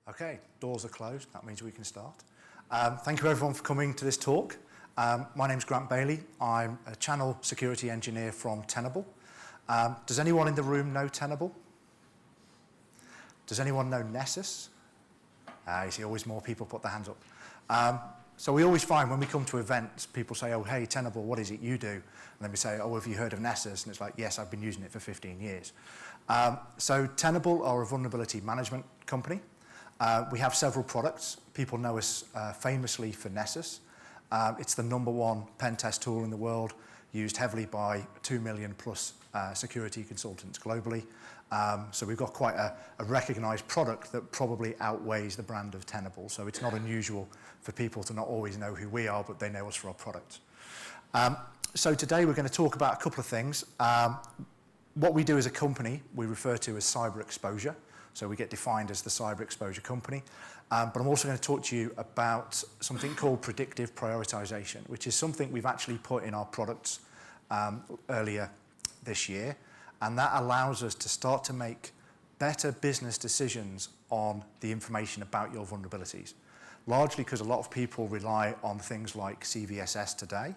Okay, doors are closed. That means we can start. Thank you everyone for coming to this talk. My name's Grant Bailey. I'm a channel security engineer from Tenable. Does anyone in the room know Tenable? Does anyone know Nessus? You see always more people put their hands up. So we always find when we come to events, people say, oh, hey, Tenable, what is it you do? And then we say, oh, have you heard of Nessus? And it's like, yes, I've been using it for 15 years. So Tenable are a vulnerability management company. We have several products. People know us famously for Nessus. It's the #1 pen test tool in the world, used heavily by 2 million plus security consultants globally. So we've got quite a recognized product that probably outweighs the brand of Tenable. So it's not unusual for people to not always know who we are, but they know us for our product. So today we're going to talk about a couple of things. What we do as a company, we refer to as cyber exposure. So we get defined as the cyber exposure company. But I'm also going to talk to you about something called predictive prioritization, which is something we've actually put in our products earlier this year. And that allows us to start to make better business decisions on the information about your vulnerabilities. Largely because a lot of people rely on things like CVSS today,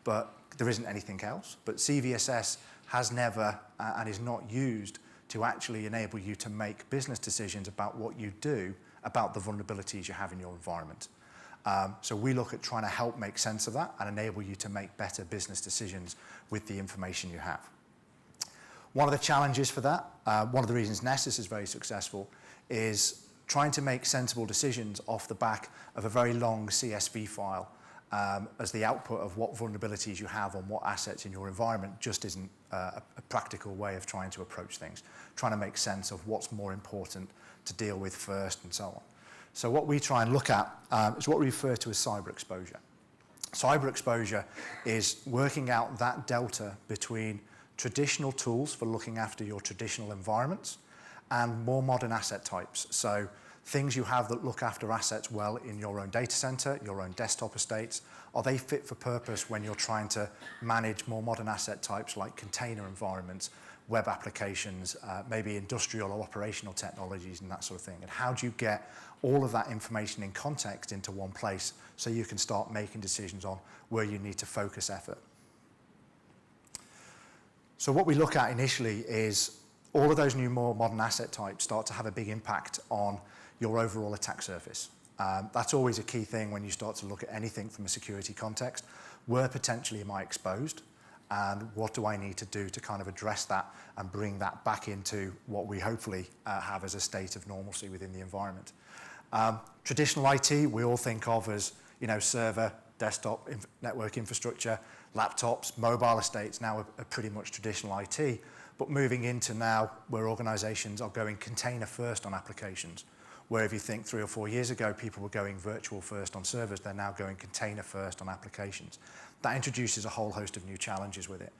but there isn't anything else. But CVSS has never and is not used to actually enable you to make business decisions about what you do about the vulnerabilities you have in your environment. So we look at trying to help make sense of that and enable you to make better business decisions with the information you have. One of the challenges for that, one of the reasons Nessus is very successful, is trying to make sensible decisions off the back of a very long CSV file as the output of what vulnerabilities you have on what assets in your environment just isn't a practical way of trying to approach things, trying to make sense of what's more important to deal with first and so on. So what we try and look at is what we refer to as cyber exposure. Cyber exposure is working out that delta between traditional tools for looking after your traditional environments and more modern asset types. So things you have that look after assets well in your own data center, your own desktop estates, are they fit for purpose when you're trying to manage more modern asset types like container environments, web applications, maybe industrial or operational technologies and that sort of thing? And how do you get all of that information in context into one place so you can start making decisions on where you need to focus effort? So what we look at initially is all of those new more modern asset types start to have a big impact on your overall attack surface. That's always a key thing when you start to look at anything from a security context. Where potentially am I exposed? And what do I need to do to kind of address that and bring that back into what we hopefully have as a state of normalcy within the environment? Traditional IT, we all think of as, server, desktop, network infrastructure, laptops, mobile estates now are pretty much traditional IT. But moving into now where organizations are going container first on applications. Where if you think 3 or 4 years ago, people were going virtual first on servers, they're now going container first on applications. That introduces a whole host of new challenges with it.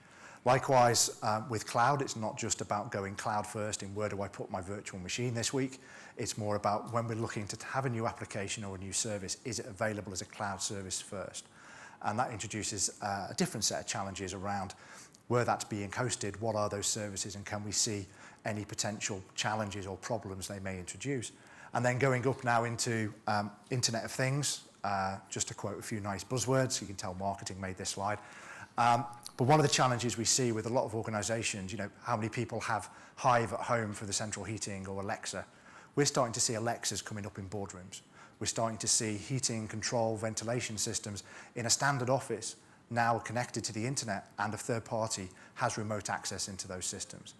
Likewise, with cloud, it's not just about going cloud first in where do I put my virtual machine this week. It's more about when we're looking to have a new application or a new service, is it available as a cloud service first? And that introduces a different set of challenges around where that's being hosted, what are those services, and can we see any potential challenges or problems they may introduce? And then going up now into Internet of Things, just to quote a few nice buzzwords, you can tell marketing made this slide. But one of the challenges we see with a lot of organizations, how many people have Hive at home for the central heating or Alexa? We're starting to see Alexas coming up in boardrooms. We're starting to see heating, control, ventilation systems in a standard office now connected to the internet, and a third party has remote access into those systems.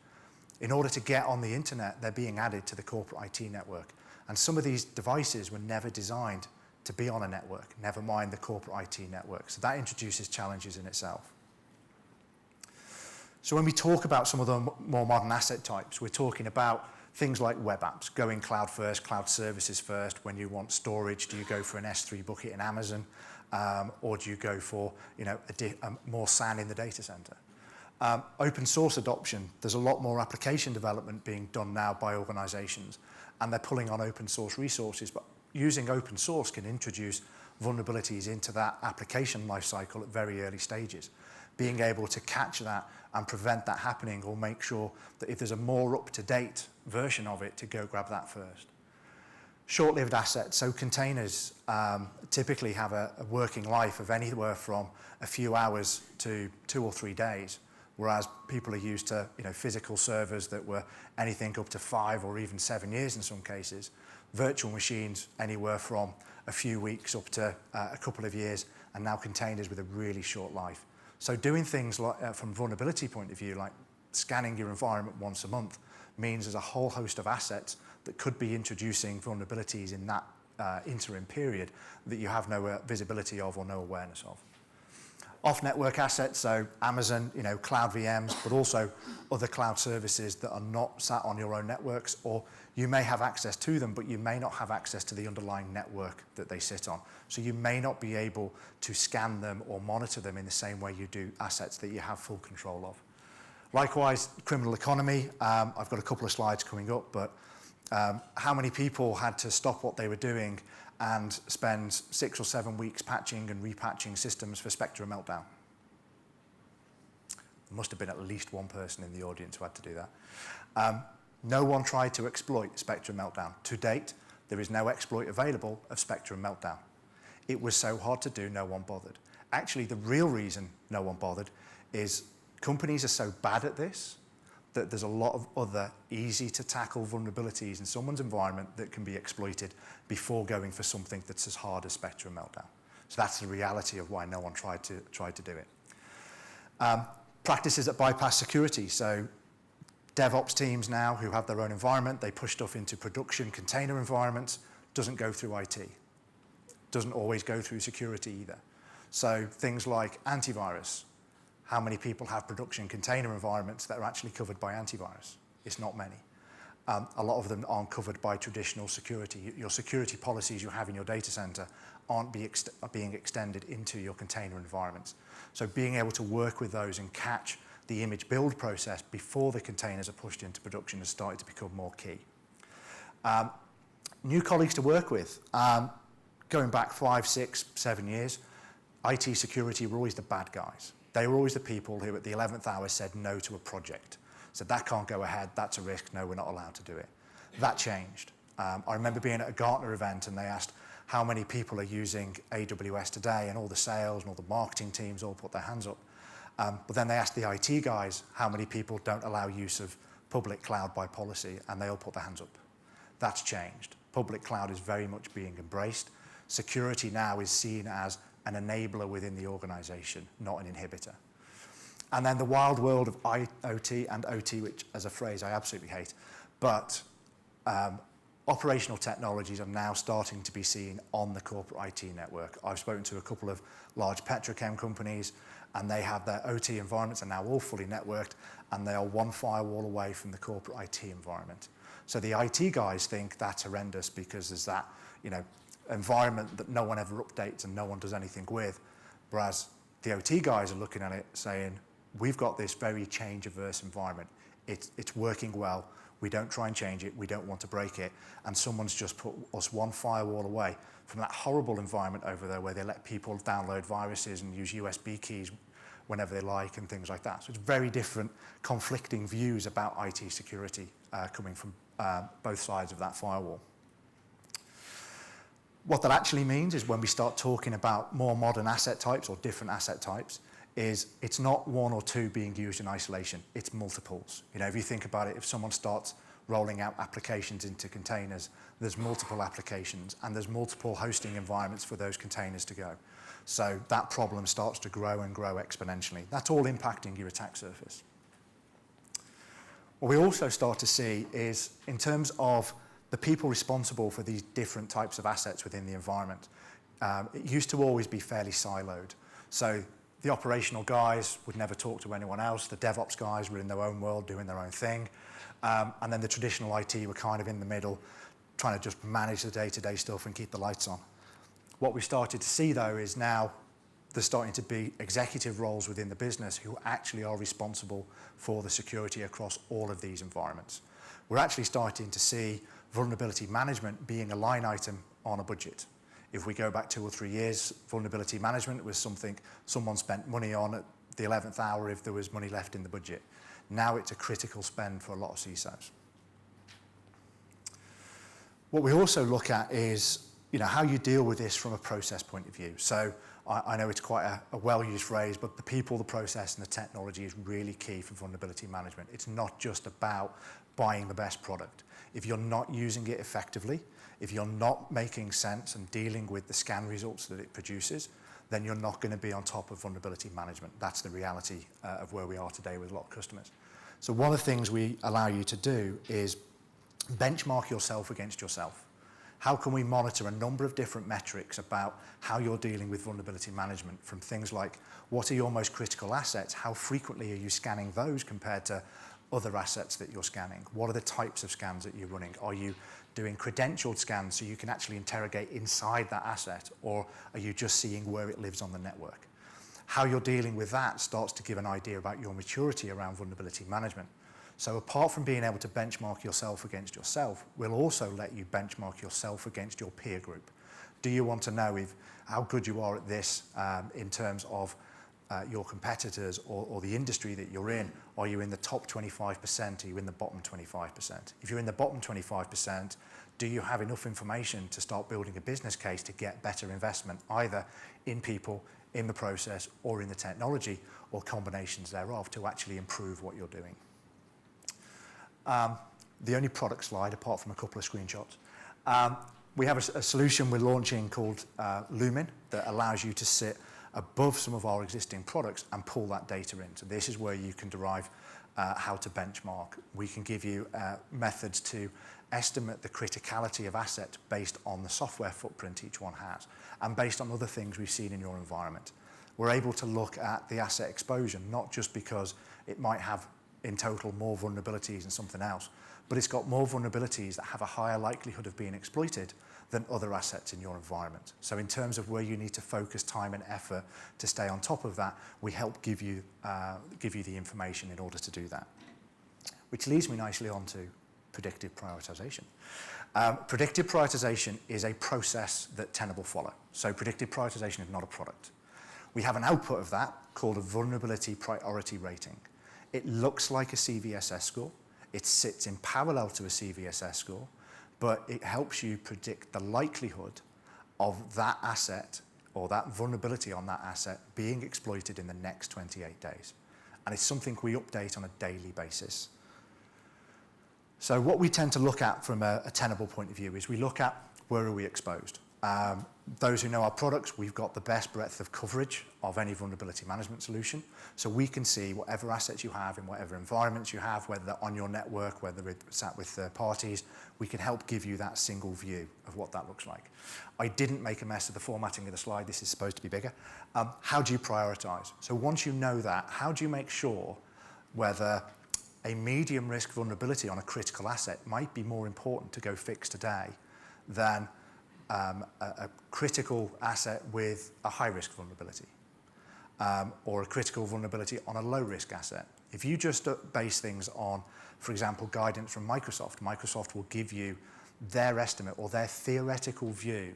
In order to get on the internet, they're being added to the corporate IT network. And some of these devices were never designed to be on a network, never mind the corporate IT network. So that introduces challenges in itself. So when we talk about some of the more modern asset types, we're talking about things like web apps, going cloud first, cloud services first. When you want storage, do you go for an S3 bucket in Amazon? Or do you go for more SAN in the data center? Open source adoption, there's a lot more application development being done now by organizations, and they're pulling on open source resources, but using open source can introduce vulnerabilities into that application lifecycle at very early stages. Being able to catch that and prevent that happening, or make sure that if there's a more up-to-date version of it, to go grab that first. Short-lived assets, so containers typically have a working life of anywhere from a few hours to 2 or 3 days, whereas people are used to physical servers that were anything up to 5 or even 7 years in some cases. Virtual machines anywhere from a few weeks up to a couple of years, and now containers with a really short life. So doing things like, from a vulnerability point of view, like scanning your environment once a month, means there's a whole host of assets that could be introducing vulnerabilities in that interim period that you have no visibility of or no awareness of. Off-network assets, so Amazon, cloud VMs, but also other cloud services that are not sat on your own networks, or you may have access to them, but you may not have access to the underlying network that they sit on. So you may not be able to scan them or monitor them in the same way you do assets that you have full control of. Likewise, criminal economy. I've got a couple of slides coming up, but how many people had to stop what they were doing and spend 6 or 7 weeks patching and repatching systems for Spectre Meltdown? There must have been at least one person in the audience who had to do that. No one tried to exploit Spectre Meltdown. To date, there is no exploit available of Spectre Meltdown. It was so hard to do, no one bothered. Actually, the real reason no one bothered is companies are so bad at this that there's a lot of other easy-to-tackle vulnerabilities in someone's environment that can be exploited before going for something that's as hard as Spectre Meltdown. So that's the reality of why no one tried to do it. Practices that bypass security. So DevOps teams now who have their own environment, they push stuff into production container environments, doesn't go through IT. Doesn't always go through security either. So things like antivirus. How many people have production container environments that are actually covered by antivirus? It's not many. A lot of them aren't covered by traditional security. Your security policies you have in your data center aren't being extended into your container environments. So being able to work with those and catch the image build process before the containers are pushed into production has started to become more key. New colleagues to work with. Going back 5, 6, 7 years, IT security were always the bad guys. They were always the people who at the 11th hour said no to a project. Said that can't go ahead, that's a risk, no, we're not allowed to do it. That changed. I remember being at a Gartner event and they asked how many people are using AWS today, and all the sales and all the marketing teams all put their hands up. But then they asked the IT guys how many people don't allow use of public cloud by policy, and they all put their hands up. That's changed. Public cloud is very much being embraced. Security now is seen as an enabler within the organization, not an inhibitor. And then the wild world of IoT and OT, which as a phrase I absolutely hate, but operational technologies are now starting to be seen on the corporate IT network. I've spoken to a couple of large petrochem companies, and they have their OT environments are now all fully networked, and they are one firewall away from the corporate IT environment. So the IT guys think that's horrendous because there's that, environment that no one ever updates and no one does anything with, whereas the OT guys are looking at it saying, we've got this very change-averse environment. It's working well. We don't try and change it. We don't want to break it. And someone's just put us one firewall away from that horrible environment over there where they let people download viruses and use USB keys whenever they like and things like that. So it's very different, conflicting views about IT security coming from both sides of that firewall. What that actually means is when we start talking about more modern asset types or different asset types, is it's not one or two being used in isolation, it's multiples. If you think about it, if someone starts rolling out applications into containers, there's multiple applications and there's multiple hosting environments for those containers to go. So that problem starts to grow and grow exponentially. That's all impacting your attack surface. What we also start to see is in terms of the people responsible for these different types of assets within the environment, it used to always be fairly siloed. So the operational guys would never talk to anyone else. The DevOps guys were in their own world doing their own thing. And then the traditional IT were kind of in the middle, trying to just manage the day-to-day stuff and keep the lights on. What we started to see, though, is now there's starting to be executive roles within the business who actually are responsible for the security across all of these environments. We're actually starting to see vulnerability management being a line item on a budget. If we go back 2 or 3 years, vulnerability management was something someone spent money on at the 11th hour if there was money left in the budget. Now it's a critical spend for a lot of CISOs. What we also look at is, how you deal with this from a process point of view. So I know it's quite a well-used phrase, but the people, the process, and the technology is really key for vulnerability management. It's not just about buying the best product. If you're not using it effectively, if you're not making sense and dealing with the scan results that it produces, then you're not going to be on top of vulnerability management. That's the reality of where we are today with a lot of customers. So one of the things we allow you to do is benchmark yourself against yourself. How can we monitor a number of different metrics about how you're dealing with vulnerability management, from things like what are your most critical assets, how frequently are you scanning those compared to other assets that you're scanning, what are the types of scans that you're running, are you doing credentialed scans so you can actually interrogate inside that asset, or are you just seeing where it lives on the network? How you're dealing with that starts to give an idea about your maturity around vulnerability management. So apart from being able to benchmark yourself against yourself, we'll also let you benchmark yourself against your peer group. Do you want to know how good you are at this in terms of your competitors or the industry that you're in? Are you in the top 25%? Are you in the bottom 25%? If you're in the bottom 25%, do you have enough information to start building a business case to get better investment, either in people, in the process, or in the technology, or combinations thereof, to actually improve what you're doing? The only product slide, apart from a couple of screenshots, we have a solution we're launching called Lumen that allows you to sit above some of our existing products and pull that data in. So this is where you can derive how to benchmark. We can give you methods to estimate the criticality of assets based on the software footprint each one has, and based on other things we've seen in your environment. We're able to look at the asset exposure, not just because it might have in total more vulnerabilities than something else, but it's got more vulnerabilities that have a higher likelihood of being exploited than other assets in your environment. So in terms of where you need to focus time and effort to stay on top of that, we help give you the information in order to do that. Which leads me nicely on to predictive prioritization. Predictive prioritization is a process that Tenable follow. So predictive prioritization is not a product. We have an output of that called a vulnerability priority rating. It looks like a CVSS score. It sits in parallel to a CVSS score, but it helps you predict the likelihood of that asset or that vulnerability on that asset being exploited in the next 28 days. And it's something we update on a daily basis. So what we tend to look at from a Tenable point of view is we look at where are we exposed. Those who know our products, we've got the best breadth of coverage of any vulnerability management solution. So we can see whatever assets you have in whatever environments you have, whether they're on your network, whether it's sat with third parties, we can help give you that single view of what that looks like. I didn't make a mess of the formatting of the slide. This is supposed to be bigger. How do you prioritize? So once you know that, how do you make sure whether a medium risk vulnerability on a critical asset might be more important to go fix today than a critical asset with a high-risk vulnerability, or a critical vulnerability on a low-risk asset? If you just base things on, for example, guidance from Microsoft, Microsoft will give you their estimate or their theoretical view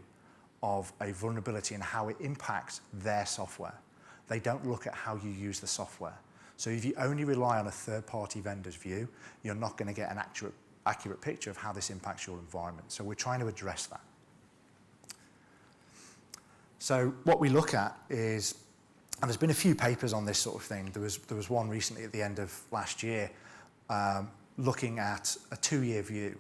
of a vulnerability and how it impacts their software. They don't look at how you use the software. So if you only rely on a third-party vendor's view, you're not going to get an accurate picture of how this impacts your environment. So we're trying to address that. So what we look at is, and there's been a few papers on this sort of thing. There was one recently at the end of last year looking at a 2-year view.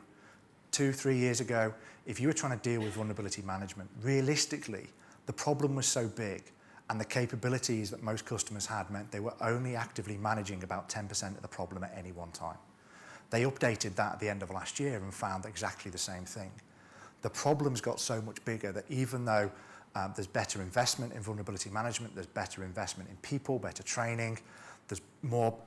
2-3 years ago, if you were trying to deal with vulnerability management, realistically, the problem was so big and the capabilities that most customers had meant they were only actively managing about 10% of the problem at any one time. They updated that at the end of last year and found exactly the same thing. The problems got so much bigger that even though there's better investment in vulnerability management, there's better investment in people, better training, there's more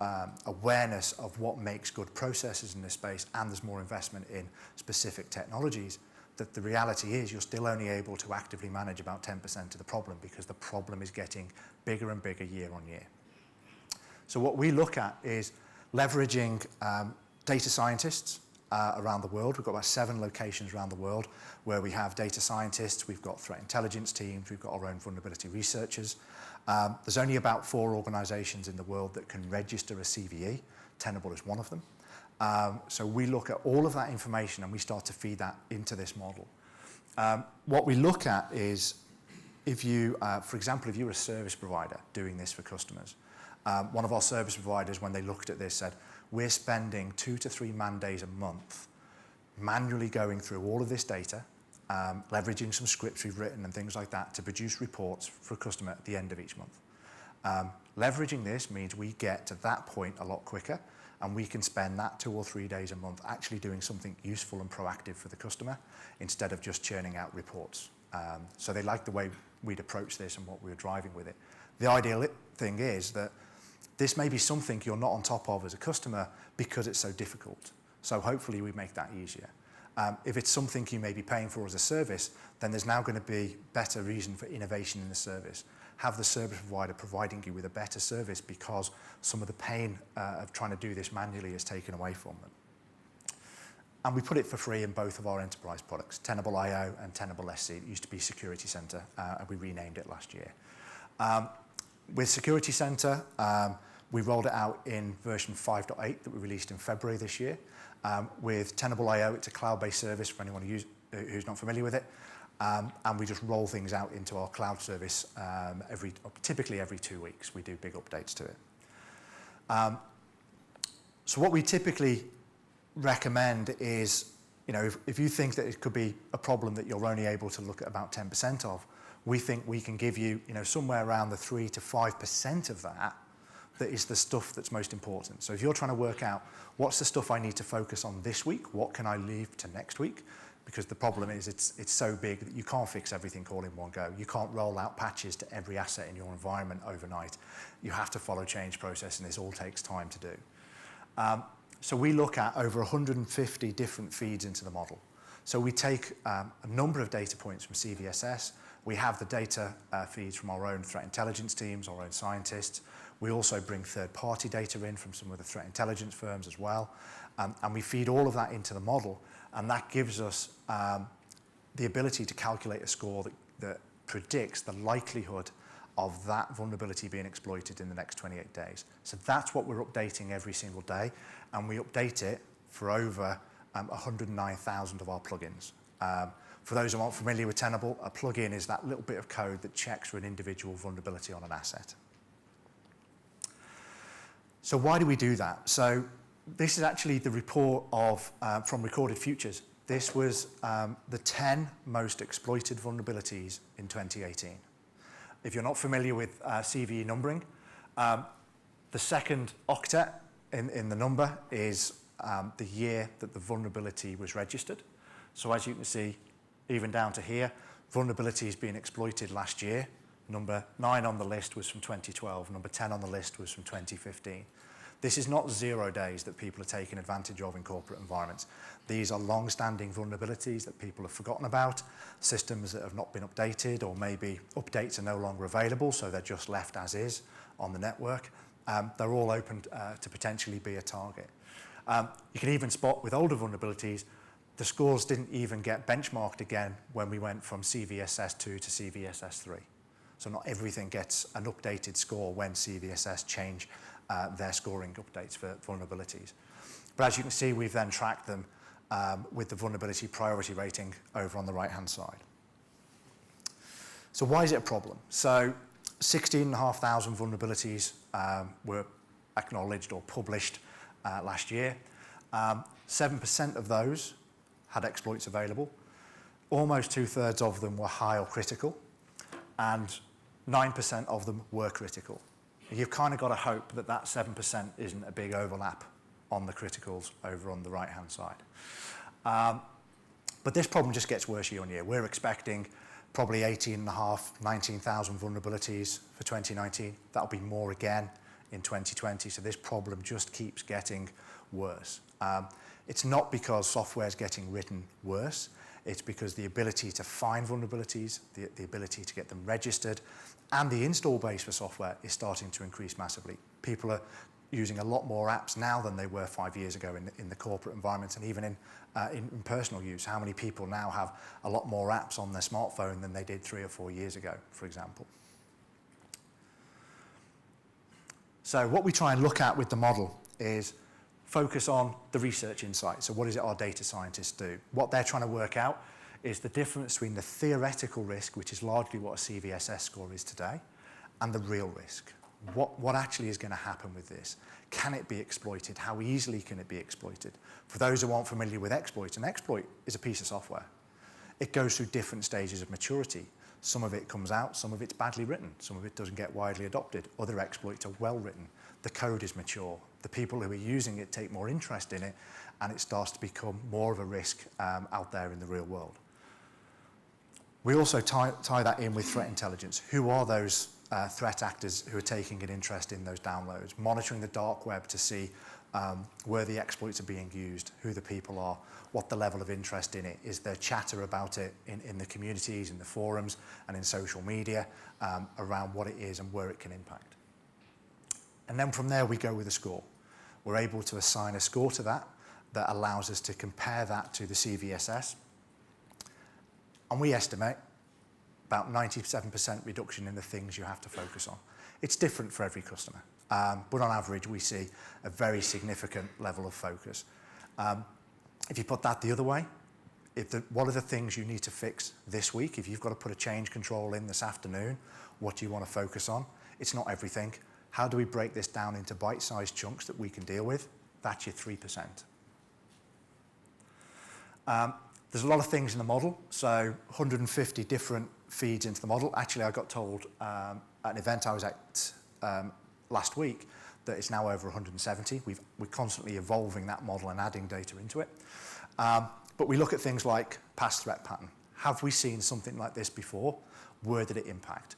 awareness of what makes good processes in this space, and there's more investment in specific technologies, that the reality is you're still only able to actively manage about 10% of the problem because the problem is getting bigger and bigger year on year. So what we look at is leveraging data scientists around the world. We've got about 7 locations around the world where we have data scientists, we've got threat intelligence teams, we've got our own vulnerability researchers. There's only about 4 organizations in the world that can register a CVE. Tenable is one of them. So we look at all of that information and we start to feed that into this model. What we look at is, if you, for example, if you're a service provider doing this for customers, one of our service providers, when they looked at this, said, we're spending 2 to 3 man days a month manually going through all of this data, leveraging some scripts we've written and things like that to produce reports for a customer at the end of each month. Leveraging this means we get to that point a lot quicker, and we can spend that 2 or 3 days a month actually doing something useful and proactive for the customer instead of just churning out reports. So they liked the way we'd approach this and what we were driving with it. The ideal thing is that this may be something you're not on top of as a customer because it's so difficult. So hopefully we make that easier. If it's something you may be paying for as a service, then there's now going to be better reason for innovation in the service. Have the service provider providing you with a better service because some of the pain of trying to do this manually is taken away from them. And we put it for free in both of our enterprise products, Tenable IO and Tenable SC. It used to be Security Center, and we renamed it last year. With Security Center, we rolled it out in version 5.8 that we released in February this year. With Tenable IO, it's a cloud-based service for anyone who's not familiar with it. And we just roll things out into our cloud service typically every 2 weeks. We do big updates to it. So what we typically recommend is, if you think that it could be a problem that you're only able to look at about 10% of, we think we can give you, somewhere around the 3 to 5% of that is the stuff that's most important. So if you're trying to work out what's the stuff I need to focus on this week, what can I leave to next week? Because the problem is it's so big that you can't fix everything all in one go. You can't roll out patches to every asset in your environment overnight. You have to follow change process, and this all takes time to do. So we look at over 150 different feeds into the model. So we take a number of data points from CVSS. We have the data feeds from our own threat intelligence teams, our own scientists. We also bring third-party data in from some of the threat intelligence firms as well. And we feed all of that into the model, and that gives us the ability to calculate a score that predicts the likelihood of that vulnerability being exploited in the next 28 days. So that's what we're updating every single day, and we update it for over 109,000 of our plugins. For those who aren't familiar with Tenable, a plugin is that little bit of code that checks for an individual vulnerability on an asset. So why do we do that? So this is actually the report from Recorded Futures. This was the 10 most exploited vulnerabilities in 2018. If you're not familiar with CVE numbering, the second octet in the number is the year that the vulnerability was registered. So as you can see, even down to here, vulnerabilities being exploited last year. Number 9 on the list was from 2012. Number 10 on the list was from 2015. This is not 0 days that people are taking advantage of in corporate environments. These are long-standing vulnerabilities that people have forgotten about, systems that have not been updated, or maybe updates are no longer available, so they're just left as is on the network. They're all open to potentially be a target. You can even spot with older vulnerabilities, the scores didn't even get benchmarked again when we went from CVSS 2 to CVSS 3. So not everything gets an updated score when CVSS change their scoring updates for vulnerabilities. But as you can see, we've then tracked them with the vulnerability priority rating over on the right-hand side. So why is it a problem? So 16,500 vulnerabilities were acknowledged or published last year. 7% of those had exploits available. Almost 2/3 of them were high or critical, and 9% of them were critical. You've kind of got to hope that that 7% isn't a big overlap on the criticals over on the right-hand side. But this problem just gets worse year on year. We're expecting probably 18,500, 19,000 vulnerabilities for 2019. That'll be more again in 2020, so this problem just keeps getting worse. It's not because software is getting written worse, it's because the ability to find vulnerabilities, the ability to get them registered, and the install base for software is starting to increase massively. People are using a lot more apps now than they were 5 years ago in the corporate environment, and even in personal use. How many people now have a lot more apps on their smartphone than they did 3 or 4 years ago, for example? So what we try and look at with the model is focus on the research insight. So what is it our data scientists do? What they're trying to work out is the difference between the theoretical risk, which is largely what a CVSS score is today, and the real risk. What actually is going to happen with this? Can it be exploited? How easily can it be exploited? For those who aren't familiar with exploits, an exploit is a piece of software. It goes through different stages of maturity. Some of it comes out, some of it's badly written, some of it doesn't get widely adopted. Other exploits are well written. The code is mature. The people who are using it take more interest in it, and it starts to become more of a risk out there in the real world. We also tie that in with threat intelligence. Who are those threat actors who are taking an interest in those downloads, monitoring the dark web to see where the exploits are being used, who the people are, what the level of interest in it is, there chatter about it in the communities, in the forums, and in social media around what it is and where it can impact. And then from there we go with a score. We're able to assign a score to that allows us to compare that to the CVSS. And we estimate about 97% reduction in the things you have to focus on. It's different for every customer, but on average we see a very significant level of focus. If you put that the other way, what are the things you need to fix this week? If you've got to put a change control in this afternoon, what do you want to focus on? It's not everything. How do we break this down into bite-sized chunks that we can deal with? That's your 3%. There's a lot of things in the model, so 150 different feeds into the model. Actually, I got told at an event I was at last week that it's now over 170. We're constantly evolving that model and adding data into it. But we look at things like past threat pattern. Have we seen something like this before? Where did it impact?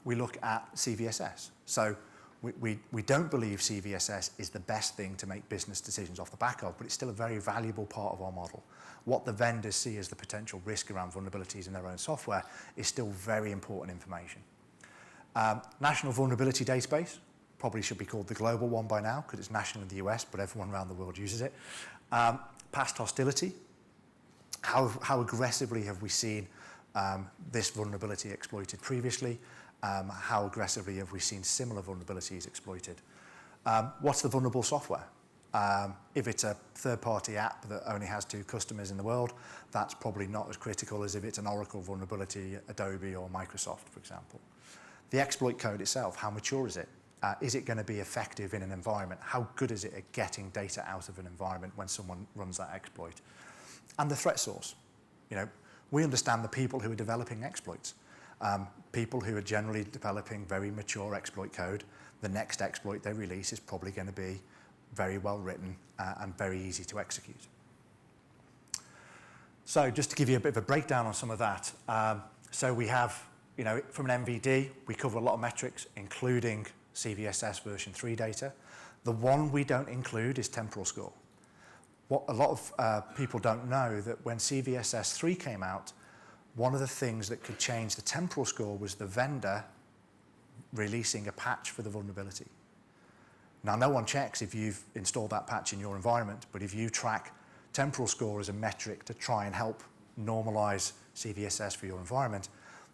We look at CVSS. So we don't believe CVSS is the best thing to make business decisions off the back of, but it's still a very valuable part of our model. What the vendors see as the potential risk around vulnerabilities in their own software is still very important information. National Vulnerability Database, probably should be called the global one by now because it's national in the US, but everyone around the world uses it. Past hostility, how aggressively have we seen this vulnerability exploited previously? How aggressively have we seen similar vulnerabilities exploited? What's the vulnerable software? If it's a third-party app that only has 2 customers in the world, that's probably not as critical as if it's an Oracle vulnerability, Adobe or Microsoft, for example. The exploit code itself, how mature is it? Is it going to be effective in an environment? How good is it at getting data out of an environment when someone runs that exploit? And the threat source. We understand the people who are developing exploits. People who are generally developing very mature exploit code. The next exploit they release is probably going to be very well written and very easy to execute. So just to give you a bit of a breakdown on some of that. So we have, from an MVD, we cover a lot of metrics, including CVSS version 3 data. The one we don't include is temporal score. What a lot of people don't know that when CVSS 3 came out, one of the things that could change the temporal score was the vendor releasing a patch for the vulnerability. Now, no one checks if you've installed that patch in your environment, but if you track temporal score as a metric to try and help normalize CVSS for your environment,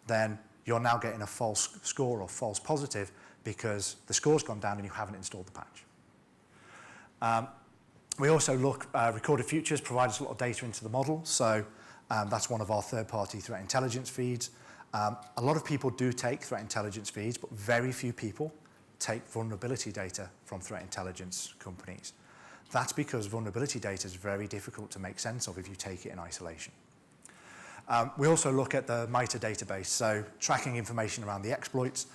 then you're now getting a false score or false positive because the score's gone down and you haven't installed the patch. We also look, Recorded Futures provides a lot of data into the model, so that's one of our third-party threat intelligence feeds. A lot of people do take threat intelligence feeds, but very few people take vulnerability data from threat intelligence companies. That's because vulnerability data is very difficult to make sense of if you take it in isolation. We also look at the MITRE database, so tracking information around the exploits.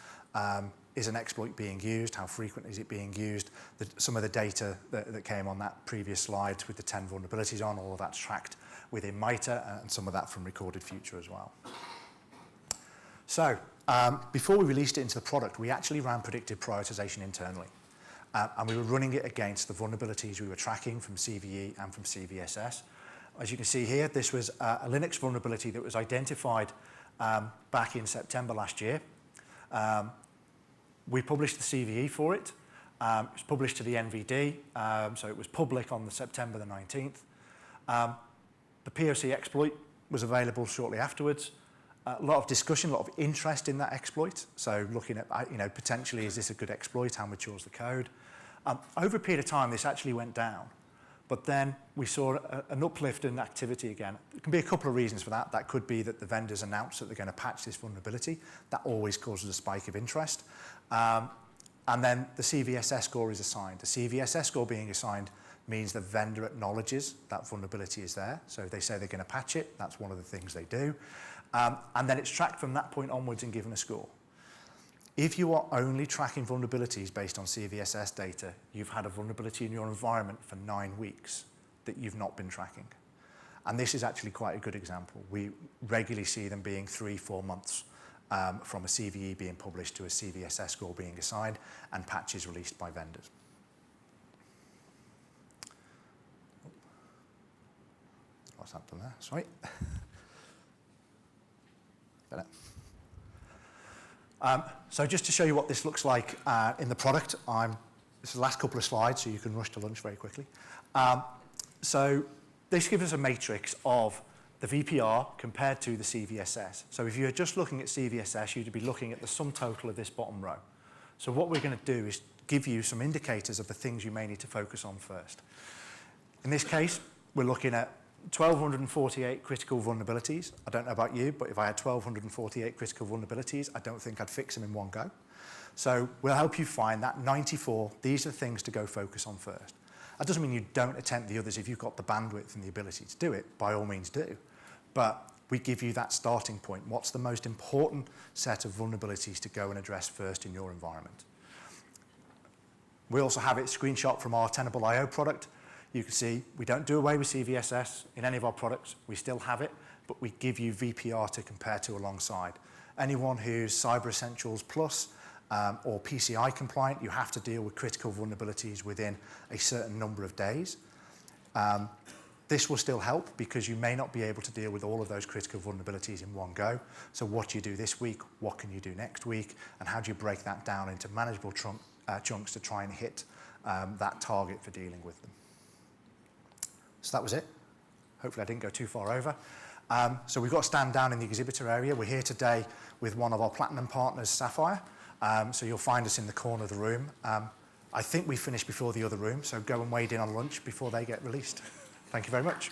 Is an exploit being used? How frequent is it being used? Some of the data that came on that previous slide with the 10 vulnerabilities on, all of that's tracked within MITRE, and some of that from Recorded Future as well. So before we released it into the product, we actually ran predictive prioritization internally. And we were running it against the vulnerabilities we were tracking from CVE and from CVSS. As you can see here, this was a Linux vulnerability that was identified back in September last year. We published the CVE for it. It was published to the NVD, so it was public on September the 19th. The POC exploit was available shortly afterwards. A lot of discussion, a lot of interest in that exploit. So looking at, potentially, is this a good exploit? How mature is the code? Over a period of time, this actually went down. But then we saw an uplift in activity again. There can be a couple of reasons for that. That could be that the vendors announce that they're going to patch this vulnerability. That always causes a spike of interest. And then the CVSS score is assigned. The CVSS score being assigned means the vendor acknowledges that vulnerability is there. So if they say they're going to patch it, that's one of the things they do. And then it's tracked from that point onwards and given a score. If you are only tracking vulnerabilities based on CVSS data, you've had a vulnerability in your environment for 9 weeks that you've not been tracking. And this is actually quite a good example. We regularly see them being 3-4 months from a CVE being published to a CVSS score being assigned and patches released by vendors. What's that done there? Sorry. Better. So just to show you what this looks like in the product, this is the last couple of slides, so you can rush to lunch very quickly. So this gives us a matrix of the VPR compared to the CVSS. So if you're just looking at CVSS, you'd be looking at the sum total of this bottom row. So what we're going to do is give you some indicators of the things you may need to focus on first. In this case, we're looking at 1,248 critical vulnerabilities. I don't know about you, but if I had 1,248 critical vulnerabilities, I don't think I'd fix them in one go. So we'll help you find that 94. These are things to go focus on first. That doesn't mean you don't attempt the others if you've got the bandwidth and the ability to do it. By all means do. But we give you that starting point. What's the most important set of vulnerabilities to go and address first in your environment? We also have it screenshot from our Tenable IO product. You can see we don't do away with CVSS in any of our products. We still have it, but we give you VPR to compare to alongside. Anyone who's Cyber Essentials Plus or PCI compliant, you have to deal with critical vulnerabilities within a certain number of days. This will still help because you may not be able to deal with all of those critical vulnerabilities in one go. So what do you do this week? What can you do next week? And how do you break that down into manageable chunks to try and hit that target for dealing with them? So that was it. Hopefully I didn't go too far over. So we've got a stand down in the exhibitor area. We're here today with one of our platinum partners, Sapphire. So you'll find us in the corner of the room. I think we finished before the other room, so go and wade in on lunch before they get released. Thank you very much.